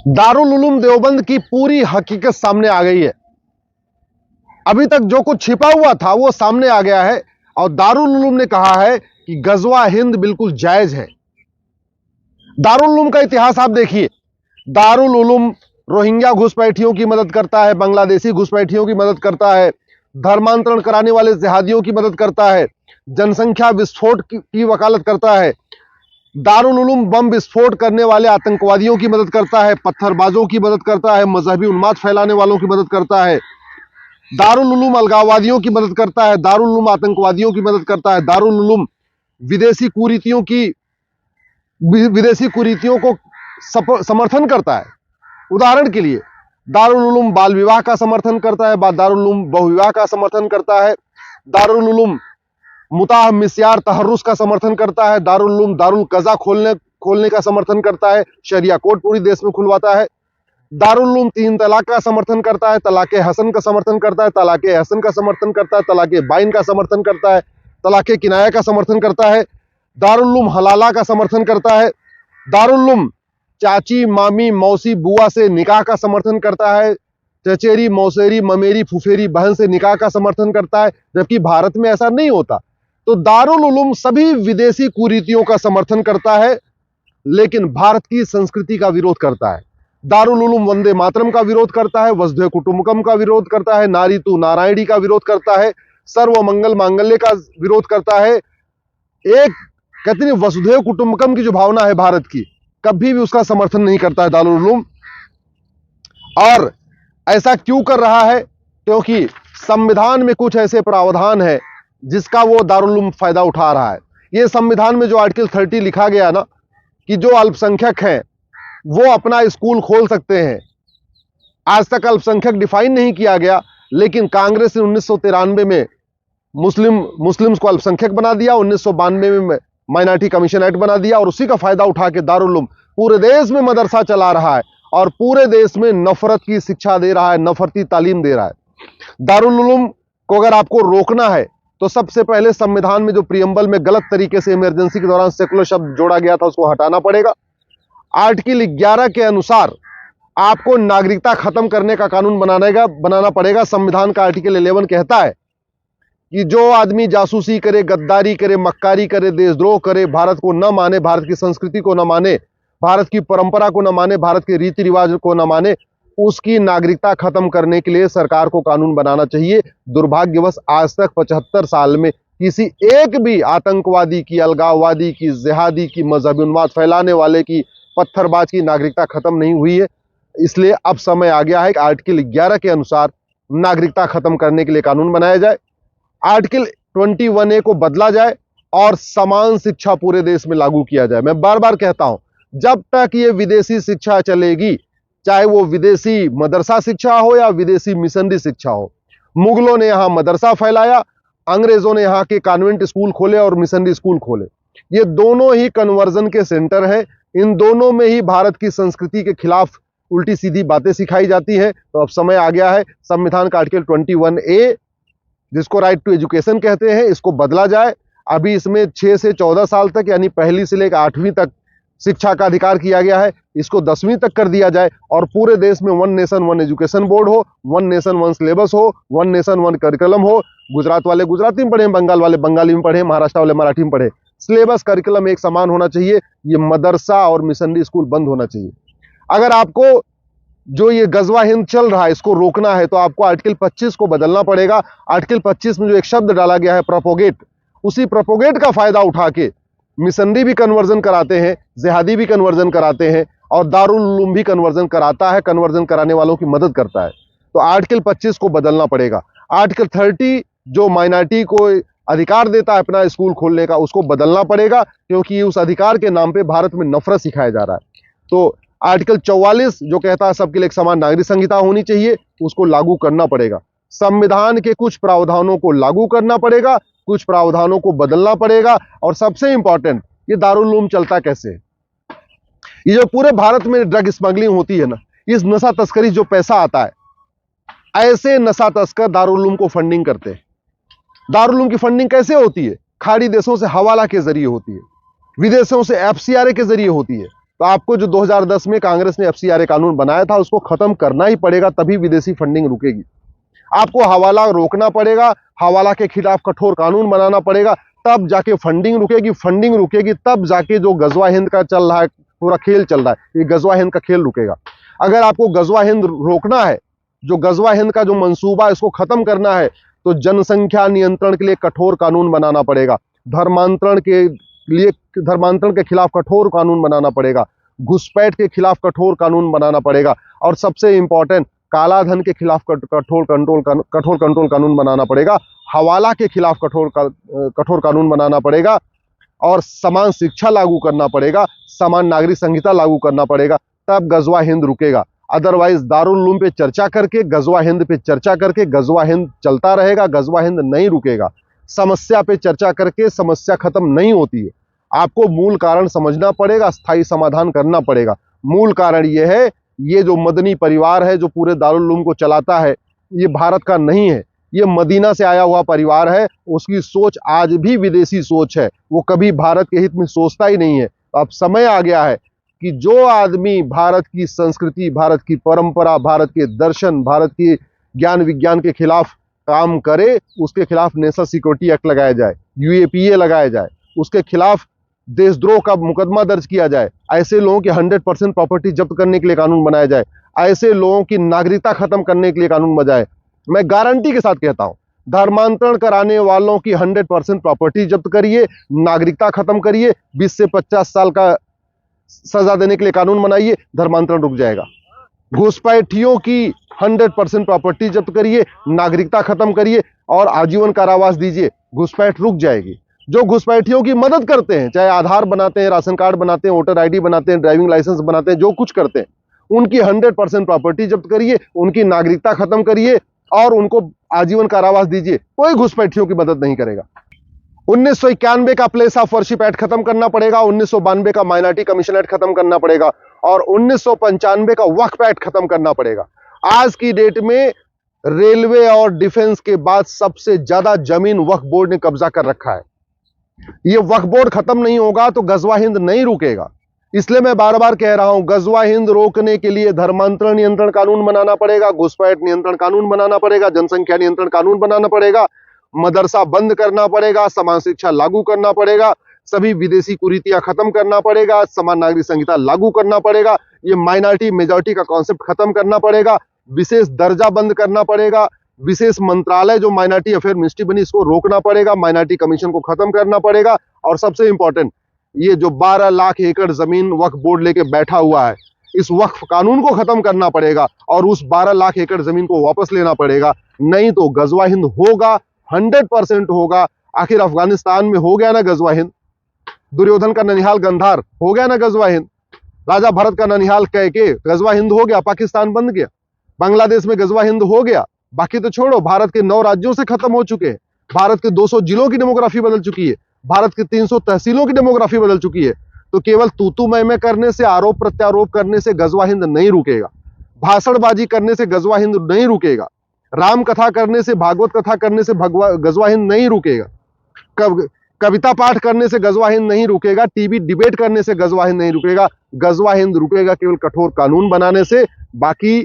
दारुल उलूम देवबंद की पूरी हकीकत सामने आ गई है। अभी तक जो कुछ छिपा हुआ था वो सामने आ गया है और दारुल उलूम ने कहा है कि गजवा हिंद बिल्कुल जायज है। दारुल उलूम का इतिहास आप देखिए। दारुल उलूम रोहिंग्या घुसपैठियों की मदद करता है, बांग्लादेशी घुसपैठियों की मदद करता है, धर्मांतरण कराने वाले जिहादियों की मदद करता है, जनसंख्या विस्फोट की वकालत करता है, दारुल उलूम बम विस्फोट करने वाले आतंकवादियों की मदद करता है, पत्थरबाजों की मदद करता है, मजहबी उन्माद फैलाने वालों की मदद करता है, दारुल उलूम अलगाववादियों की मदद करता है, दारुल उलूम आतंकवादियों की मदद करता है, दारुल उलूम विदेशी कुरीतियों को समर्थन करता है। उदाहरण के लिए दारुल उलूम बाल विवाह का समर्थन करता है, दारुल उलूम बहुविवाह का समर्थन करता है, दारुल उलूम मुताह मिस्यार तहर्रुस का समर्थन करता है, दारुल उलूम दारुल कज़ा खोलने का समर्थन करता है, शरिया कोर्ट पूरी देश में खुलवाता है, दारुल उलूम 3 तलाक का समर्थन करता है, तलाक़े हसन का समर्थन करता है, तलाक़े हसन का समर्थन करता है, तलाक़े बाइन का समर्थन करता है, तलाक़े किनाया का समर्थन करता है, दारुल उलूम हलाला का समर्थन करता है, दारुल उलूम चाची मामी मौसी बुआ से निकाह का समर्थन करता है, चचेरी मौसेरी ममेरी फुफेरी बहन से निकाह का समर्थन करता है, जबकि भारत में ऐसा नहीं होता। तो दारुल उलूम सभी विदेशी कुरीतियों का समर्थन करता है, लेकिन भारत की संस्कृति का विरोध करता है। दारुल उलूम वंदे मातरम का विरोध करता है, वसुधैव कुटुंबकम का विरोध करता है, नारी तू नारायणी का विरोध करता है, सर्व मंगल मांगल्य का विरोध करता है। एक कहते हैं वसुधैव कुटुंबकम की जो भावना है भारत की, कभी भी उसका समर्थन नहीं करता है दारुल उलूम। और ऐसा क्यों कर रहा है? क्योंकि संविधान में कुछ ऐसे प्रावधान है जिसका वो दारुल उलूम फायदा उठा रहा है। ये संविधान में जो आर्टिकल 30 लिखा गया ना कि जो अल्पसंख्यक हैं वो अपना स्कूल खोल सकते हैं। आज तक अल्पसंख्यक डिफाइन नहीं किया गया, लेकिन कांग्रेस ने 1993 में मुस्लिम्स को अल्पसंख्यक बना दिया, 1992 में माइनॉरिटी कमीशन एक्ट बना दिया और उसी का फायदा उठा के दारुल उलूम पूरे देश में मदरसा चला रहा है और पूरे देश में नफरत की शिक्षा दे रहा है, नफरती तालीम दे रहा है। दारुल उलूम को अगर आपको रोकना है तो सबसे पहले संविधान में जो प्रियम्बल में गलत तरीके से इमरजेंसी के दौरान सेकुलर शब्द जोड़ा गया था उसको हटाना पड़ेगा। आर्टिकल 11 के अनुसार आपको नागरिकता खत्म करने का कानून बनाना पड़ेगा। संविधान का आर्टिकल 11 कहता है कि जो आदमी जासूसी करे, गद्दारी करे, मक्कारी करे, देशद्रोह करे, भारत को न माने, भारत की संस्कृति को न माने, भारत की परंपरा को न माने, भारत के रीति रिवाज को न माने, उसकी नागरिकता खत्म करने के लिए सरकार को कानून बनाना चाहिए। दुर्भाग्यवश आज तक 75 साल में किसी एक भी आतंकवादी की, अलगाववादी की, जिहादी की, मजहबी उन्माद फैलाने वाले की, पत्थरबाज की नागरिकता खत्म नहीं हुई है। इसलिए अब समय आ गया है कि आर्टिकल 11 के अनुसार नागरिकता खत्म करने के लिए कानून बनाया जाए, आर्टिकल 21A को बदला जाए और समान शिक्षा पूरे देश में लागू किया जाए। मैं बार बार कहता हूं, जब तक ये विदेशी शिक्षा चलेगी, चाहे वो विदेशी मदरसा शिक्षा हो या विदेशी मिशनरी शिक्षा हो, मुगलों ने यहां मदरसा फैलाया, अंग्रेजों ने यहां के कॉन्वेंट स्कूल खोले और मिशनरी स्कूल खोले। ये दोनों ही कन्वर्जन के सेंटर हैं। इन दोनों में ही भारत की संस्कृति के खिलाफ उल्टी सीधी बातें सिखाई जाती हैं। तो अब समय आ गया है संविधान का आर्टिकल 21A, जिसको राइट टू एजुकेशन कहते हैं, इसको बदला जाए। अभी इसमें 6 से 14 साल तक यानी पहली से लेकर 8वीं तक शिक्षा का अधिकार किया गया है, इसको 10वीं तक कर दिया जाए और पूरे देश में 1 नेशन 1 एजुकेशन बोर्ड हो, 1 नेशन 1 सिलेबस हो, 1 नेशन 1 करिकुलम हो। गुजरात वाले गुजराती में पढ़े, बंगाल वाले बंगाली में पढ़े, महाराष्ट्र वाले मराठी में पढ़े। सिलेबस करिकुलम एक समान होना चाहिए। ये मदरसा और मिशनरी स्कूल बंद होना चाहिए। अगर आपको जो ये गजवा हिंद चल रहा है इसको रोकना है तो आपको आर्टिकल 25 को बदलना पड़ेगा। आर्टिकल 25 में जो एक शब्द डाला गया है प्रोपोगेट, उसी प्रोपोगेट का फायदा उठा के मिशनरी भी कन्वर्जन कराते हैं, जिहादी भी कन्वर्जन कराते हैं और दारुल उलूम भी कन्वर्जन कराता है, कन्वर्जन कराने वालों की मदद करता है। तो आर्टिकल 25 को बदलना पड़ेगा। आर्टिकल 30 जो माइनॉरिटी को अधिकार देता है अपना स्कूल खोलने का, उसको बदलना पड़ेगा, क्योंकि उस अधिकार के नाम पे भारत में नफरत सिखाया जा रहा है। तो आर्टिकल 44 जो कहता है सबके लिए एक समान नागरिक संहिता होनी चाहिए, उसको लागू करना पड़ेगा। संविधान के कुछ प्रावधानों को लागू करना पड़ेगा, कुछ प्रावधानों को बदलना पड़ेगा। और सबसे इंपॉर्टेंट, ये दारुल उलूम चलता कैसे है? ये जो पूरे भारत में ड्रग स्मगलिंग होती है ना, इस नशा तस्करी जो पैसा आता है, ऐसे नशा तस्कर दारुल उलूम को फंडिंग करते हैं। दारुल उलूम की फंडिंग कैसे होती है? खाड़ी देशों से हवाला के जरिए होती है, विदेशों से FCRA के जरिए होती है। तो तो आपको जो 2010 में कांग्रेस ने FCRA कानून बनाया था उसको खत्म करना ही पड़ेगा, तभी विदेशी फंडिंग रुकेगी। आपको हवाला रोकना पड़ेगा, हवाला के खिलाफ कठोर कानून बनाना पड़ेगा, तब जाके फंडिंग रुकेगी। फंडिंग रुकेगी तब जाके जो गजवा हिंद का चल रहा है, पूरा खेल चल रहा है, ये गजवा हिंद का खेल रुकेगा। अगर आपको गजवा हिंद रोकना है, जो गजवा हिंद का जो मंसूबा है इसको खत्म करना है, तो जनसंख्या नियंत्रण के लिए कठोर कानून बनाना पड़ेगा। धर्मांतरण के खिलाफ कठोर कानून बनाना पड़ेगा। घुसपैठ के खिलाफ कठोर कानून बनाना पड़ेगा। और सबसे इंपॉर्टेंट, काला धन के खिलाफ कठोर कंट्रोल कानून बनाना पड़ेगा। हवाला के खिलाफ कठोर कानून बनाना पड़ेगा। और समान शिक्षा लागू करना पड़ेगा, समान नागरिक संहिता लागू करना पड़ेगा, तब गजवा हिंद रुकेगा। अदरवाइज दारुल उलूम पे चर्चा करके, गजवा हिंद पे चर्चा करके गजवा हिंद चलता रहेगा, गजवा हिंद नहीं रुकेगा। समस्या पे चर्चा करके समस्या खत्म नहीं होती है। आपको मूल कारण समझना पड़ेगा, स्थायी समाधान करना पड़ेगा। मूल कारण यह है, ये जो मदनी परिवार है जो पूरे दारुल उलूम को चलाता है, ये भारत का नहीं है, ये मदीना से आया हुआ परिवार है। उसकी सोच आज भी विदेशी सोच है, वो कभी भारत के हित में सोचता ही नहीं है। अब समय आ गया है कि जो आदमी भारत की संस्कृति, भारत की परंपरा, भारत के दर्शन, भारत की ज्ञान विज्ञान के खिलाफ काम करे, उसके खिलाफ नेशनल सिक्योरिटी एक्ट लगाया जाए, UAPA लगाया जाए, उसके खिलाफ देशद्रोह का मुकदमा दर्ज किया जाए, ऐसे लोगों की 100% प्रॉपर्टी जब्त करने के लिए कानून बनाया जाए, ऐसे लोगों की नागरिकता खत्म करने के लिए कानून बनाए। मैं गारंटी के साथ कहता हूं, धर्मांतरण कराने वालों की 100% प्रॉपर्टी जब्त करिए, नागरिकता खत्म करिए, 20 से 50 साल का सजा देने के लिए कानून बनाइए, धर्मांतरण रुक जाएगा। घुसपैठियों की 100% प्रॉपर्टी जब्त करिए, नागरिकता खत्म करिए और आजीवन कारावास दीजिए, घुसपैठ रुक जाएगी। जो घुसपैठियों की मदद करते हैं, चाहे आधार बनाते हैं, राशन कार्ड बनाते हैं, वोटर ID बनाते हैं, ड्राइविंग लाइसेंस बनाते हैं, जो कुछ करते हैं, उनकी 100% प्रॉपर्टी जब्त करिए, उनकी नागरिकता खत्म करिए और उनको आजीवन कारावास दीजिए। कोई घुसपैठियों की मदद नहीं करेगा। 1991 का प्लेस ऑफ वर्शिप एक्ट खत्म करना पड़ेगा, 1992 का माइनॉरिटी कमीशन एक्ट खत्म करना पड़ेगा और 1995 का वक्फ एक्ट खत्म करना पड़ेगा। आज की डेट में रेलवे और डिफेंस के बाद सबसे ज्यादा जमीन वक्फ बोर्ड ने कब्जा कर रखा है। ये वक्फ बोर्ड खत्म नहीं होगा तो गजवा हिंद नहीं रुकेगा। इसलिए मैं बार बार कह रहा हूं, गजवा हिंद रोकने के लिए धर्मांतरण नियंत्रण कानून बनाना पड़ेगा, घुसपैठ नियंत्रण कानून बनाना पड़ेगा, जनसंख्या नियंत्रण कानून बनाना पड़ेगा, मदरसा बंद करना पड़ेगा, समान शिक्षा लागू करना पड़ेगा, सभी विदेशी कुरीतियां खत्म करना पड़ेगा, समान नागरिक संहिता लागू करना पड़ेगा, ये माइनॉरिटी मेजॉरिटी का कॉन्सेप्ट खत्म करना पड़ेगा, विशेष दर्जा बंद करना पड़ेगा, विशेष मंत्रालय जो माइनॉरिटी अफेयर मिनिस्ट्री बनी इसको रोकना पड़ेगा, माइनॉरिटी कमीशन को खत्म करना पड़ेगा। और सबसे इंपॉर्टेंट, ये जो 12 लाख एकड़ जमीन वक्फ बोर्ड लेके बैठा हुआ है, इस वक्फ कानून को खत्म करना पड़ेगा और उस 12 लाख एकड़ जमीन को वापस लेना पड़ेगा। नहीं तो गजवा हिंद होगा, 100% होगा। आखिर अफगानिस्तान में हो गया ना गजवा हिंद, दुर्योधन का ननिहाल गंधार हो गया ना गजवा हिंद, राजा भरत का ननिहाल कैके गजवा हिंद हो गया, पाकिस्तान बन गया, बांग्लादेश में गजवा हिंद हो गया। बाकी तो छोड़ो, भारत के 9 राज्यों से खत्म हो चुके हैं, भारत के 200 जिलों की डेमोग्राफी बदल चुकी है, भारत के 300 तहसीलों की डेमोग्राफी बदल चुकी है। तो केवल तू मैं करने से, आरोप प्रत्यारोप करने से गजवा हिंद नहीं रुकेगा, भाषणबाजी करने से गजवा हिंद नहीं रुकेगा, राम कथा करने से, भागवत कथा करने से गजवा हिंद नहीं रुकेगा, कविता पाठ करने से गजवा हिंद नहीं रुकेगा, टीवी डिबेट करने से गजवा हिंद नहीं रुकेगा। गजवा हिंद रुकेगा केवल कठोर कानून बनाने से। बाकी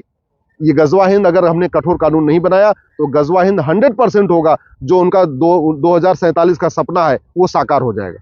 ये गजवा हिंद अगर हमने कठोर कानून नहीं बनाया तो गजवा हिंद 100% होगा, जो उनका 2047 का सपना है वो साकार हो जाएगा।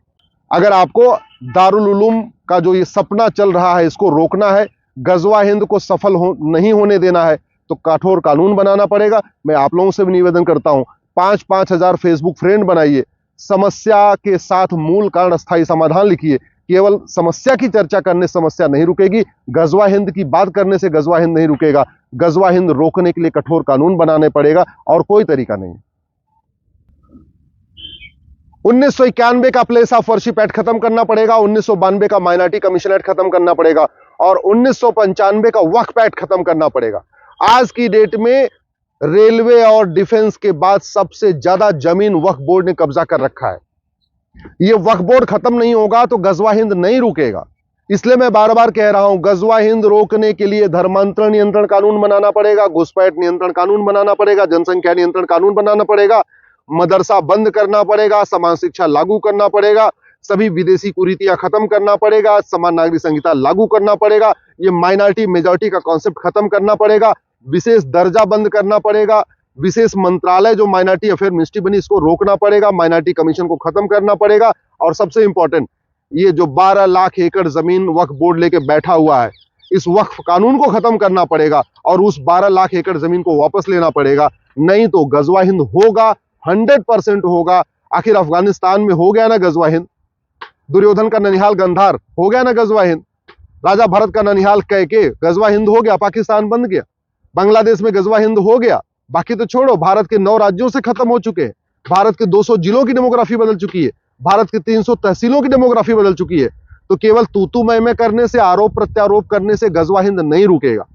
अगर आपको दारुल उलूम का जो ये सपना चल रहा है इसको रोकना है, गजवा हिंद को सफल नहीं होने देना है, तो कठोर कानून बनाना पड़ेगा। मैं आप लोगों से भी निवेदन करता हूं, 5-5 हजार फेसबुक फ्रेंड बनाइए, समस्या के साथ मूल कारण स्थायी समाधान लिखिए। केवल समस्या की चर्चा करने से समस्या नहीं रुकेगी, गजवा हिंद की बात करने से गजवा हिंद नहीं रुकेगा। गजवा हिंद रोकने के लिए कठोर कानून बनाने पड़ेगा और कोई तरीका नहीं। 1991 का प्लेस ऑफ वर्शिप एक्ट खत्म करना पड़ेगा, 1992 का माइनॉरिटी कमीशन एक्ट खत्म करना पड़ेगा और 1995 का वक्फ एक्ट खत्म करना पड़ेगा। आज की डेट में रेलवे और डिफेंस के बाद सबसे ज्यादा जमीन वक्फ बोर्ड ने कब्जा कर रखा है। ये वक्फ बोर्ड खत्म नहीं होगा तो गजवा हिंद नहीं रुकेगा। इसलिए मैं बार बार कह रहा हूं, गजवा हिंद रोकने के लिए धर्मांतरण नियंत्रण कानून बनाना पड़ेगा, घुसपैठ नियंत्रण कानून बनाना पड़ेगा, जनसंख्या नियंत्रण कानून बनाना पड़ेगा, मदरसा बंद करना पड़ेगा, समान शिक्षा लागू करना पड़ेगा, सभी विदेशी कुरीतियां खत्म करना पड़ेगा, समान नागरिक संहिता लागू करना पड़ेगा, ये माइनॉरिटी मेजॉरिटी का कॉन्सेप्ट खत्म करना पड़ेगा, विशेष दर्जा बंद करना पड़ेगा, विशेष मंत्रालय जो माइनॉरिटी अफेयर मिनिस्ट्री बनी इसको रोकना पड़ेगा, माइनॉरिटी कमीशन को खत्म करना पड़ेगा, और सबसे इंपॉर्टेंट ये जो 12 लाख एकड़ जमीन वक्फ बोर्ड लेके बैठा हुआ है इस वक्फ कानून को खत्म करना पड़ेगा और उस 12 लाख एकड़ जमीन को वापस लेना पड़ेगा। नहीं तो गजवा हिंद होगा, 100% होगा। आखिर अफगानिस्तान में हो गया ना गजवा हिंद, दुर्योधन का ननिहाल गंधार हो गया ना गजवा हिंद, राजा भरत का ननिहाल कैके गजवा हिंद हो गया, पाकिस्तान बन गया। बांग्लादेश में गजवा हिंद हो गया, बाकी तो छोड़ो, भारत के 9 राज्यों से खत्म हो चुके हैं, भारत के 200 जिलों की डेमोग्राफी बदल चुकी है, भारत के 300 तहसीलों की डेमोग्राफी बदल चुकी है। तो केवल तू मैं करने से, आरोप प्रत्यारोप करने से गजवा हिंद नहीं रुकेगा,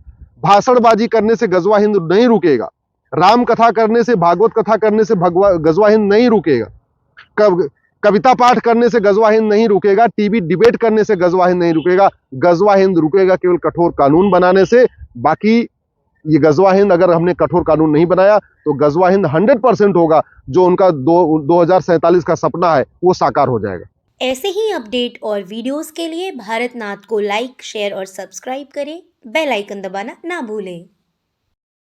भाषणबाजी करने से गजवा हिंद नहीं रुकेगा, राम कथा करने से, भागवत कथा करने से गजवा हिंद नहीं रुकेगा, कविता पाठ करने से गजवा हिंद नहीं रुकेगा, टीवी डिबेट करने से गजवा हिंद नहीं रुकेगा। गजवा हिंद रुकेगा केवल कठोर कानून बनाने से। बाकी ये गजवा हिंद अगर हमने कठोर कानून नहीं बनाया तो गजवा हिंद 100% होगा, जो उनका 2047 का सपना है वो साकार हो जाएगा। ऐसे ही अपडेट और वीडियोस के लिए भारतनाथ को लाइक, शेयर और सब्सक्राइब करें। बेल आइकन दबाना ना भूलें।